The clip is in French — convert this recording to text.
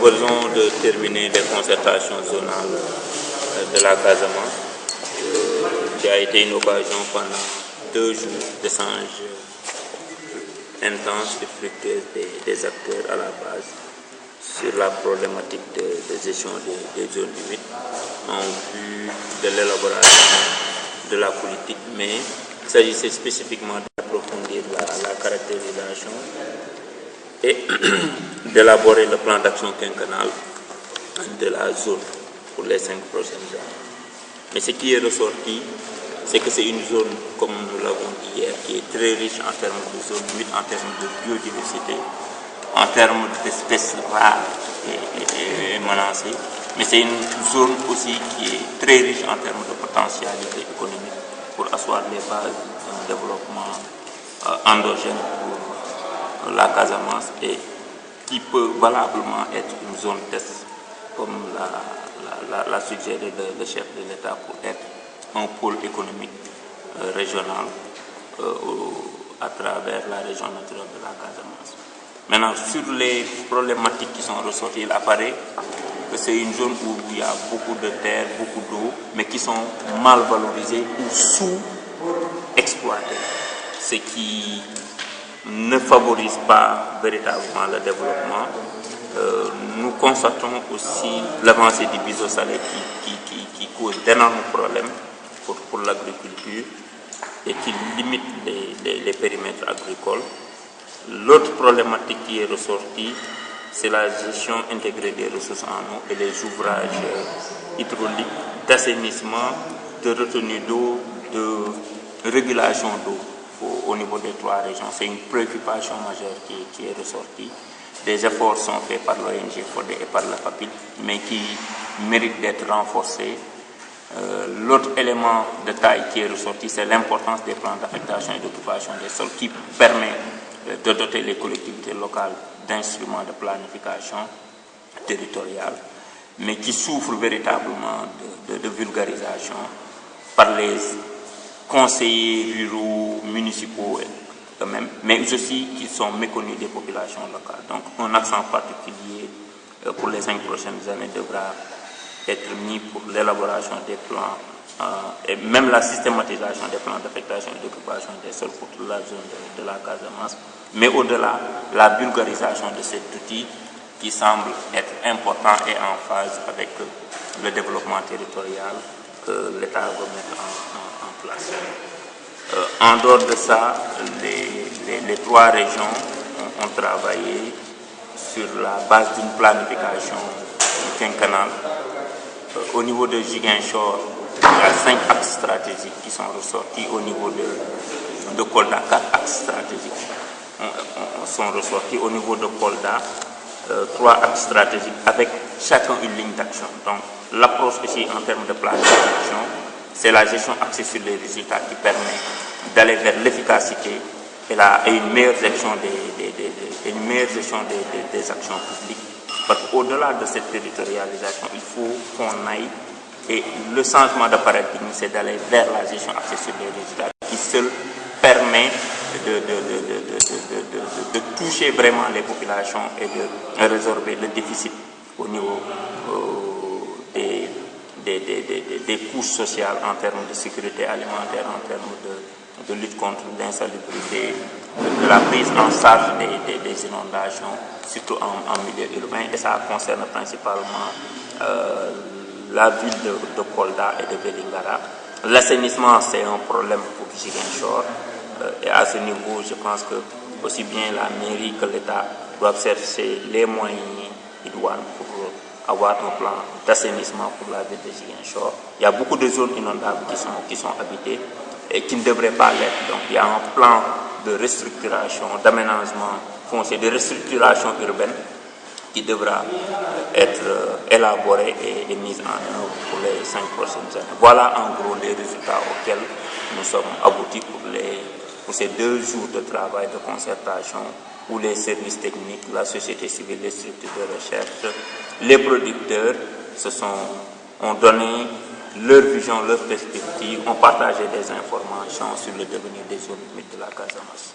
venons de terminer les concertations zonales de la Casamance, qui a été une occasion pendant 2 jours d'échanges intenses et fructueux des acteurs à la base sur la problématique de gestion des zones limites en vue de l'élaboration de la politique, mais il s'agissait spécifiquement d'approfondir la caractérisation et d'élaborer le plan d'action quinquennal de la zone pour les 5 prochaines années. Mais ce qui est ressorti, c'est que c'est une zone, comme nous l'avons dit hier, qui est très riche en termes de zone humides, en termes de biodiversité, en termes d'espèces rares et menacées. Mais c'est une zone aussi qui est très riche en termes de potentialité économique pour asseoir les bases d'un développement endogène pour la Casamance et qui peut valablement être une zone test, comme l'a suggéré le chef de l'État, pour être un pôle économique régional à travers la région naturelle de la Casamance. Maintenant, sur les problématiques qui sont ressorties, il apparaît que c'est une zone où il y a beaucoup de terre, beaucoup d'eau, mais qui sont mal valorisées ou sous-exploitées, ce qui ne favorise pas véritablement le développement. Nous constatons aussi l'avancée du biseau salé qui cause d'énormes problèmes pour l'agriculture et qui limite les périmètres agricoles. L'autre problématique qui est ressortie, c'est la gestion intégrée des ressources en eau et les ouvrages hydrauliques d'assainissement, de retenue d'eau, de régulation d'eau au niveau des 3 régions. C'est une préoccupation majeure qui est ressortie. Des efforts sont faits par l'ONG FODE et par la FAPIL, mais qui méritent d'être renforcés. L'autre élément de taille qui est ressorti, c'est l'importance des plans d'affectation et d'occupation des sols qui permet de doter les collectivités locales d'instruments de planification territoriale, mais qui souffre véritablement de vulgarisation par les conseillers ruraux, municipaux eux-mêmes, mais aussi qui sont méconnus des populations locales. Donc un accent particulier pour les 5 prochaines années devra être mis pour l'élaboration des plans et même la systématisation des plans d'affectation et d'occupation des sols pour toute la zone de la Casamance, mais au-delà, la vulgarisation de cet outil qui semble être important et en phase avec le développement territorial que l'État va mettre en place. En dehors de ça, les 3 régions ont travaillé sur la base d'une planification quinquennale. Au niveau de Ziguinchor, il y a 5 axes stratégiques qui sont ressortis. Au niveau de Kolda, 4 axes stratégiques sont ressortis. Au niveau de Kolda, 3 axes stratégiques avec chacun une ligne d'action. Donc l'approche ici en termes de planification, c'est la gestion axée sur les résultats qui permet d'aller vers l'efficacité et une meilleure gestion des actions publiques. Parce qu'au-delà de cette territorialisation, il faut qu'on aille, et le changement de paradigme, c'est d'aller vers la gestion axée sur les résultats, qui seul permet de toucher vraiment les populations et de résorber le déficit au niveau des couches sociales en termes de sécurité alimentaire, en termes de lutte contre l'insalubrité, de la prise en charge des inondations, surtout en milieu urbain, et ça concerne principalement la ville de Kolda et de Vélingara. L'assainissement, c'est un problème pour Ziguinchor, et à ce niveau, je pense que aussi bien la mairie que l'État doivent chercher les moyens idoines pour avoir un plan d'assainissement pour la ville de Ziguinchor. Il y a beaucoup de zones inondables qui sont habitées et qui ne devraient pas l'être. Donc il y a un plan de restructuration, d'aménagement foncier, de restructuration urbaine qui devra être élaboré et mis en œuvre pour les 5 prochaines années. Voilà en gros les résultats auxquels nous sommes aboutis pour ces 2 jours de travail de concertation où les services techniques, la société civile, les structures de recherche, les producteurs ont donné leur vision, leur perspective, ont partagé des informations sur le devenir des zones humides de la Casamance.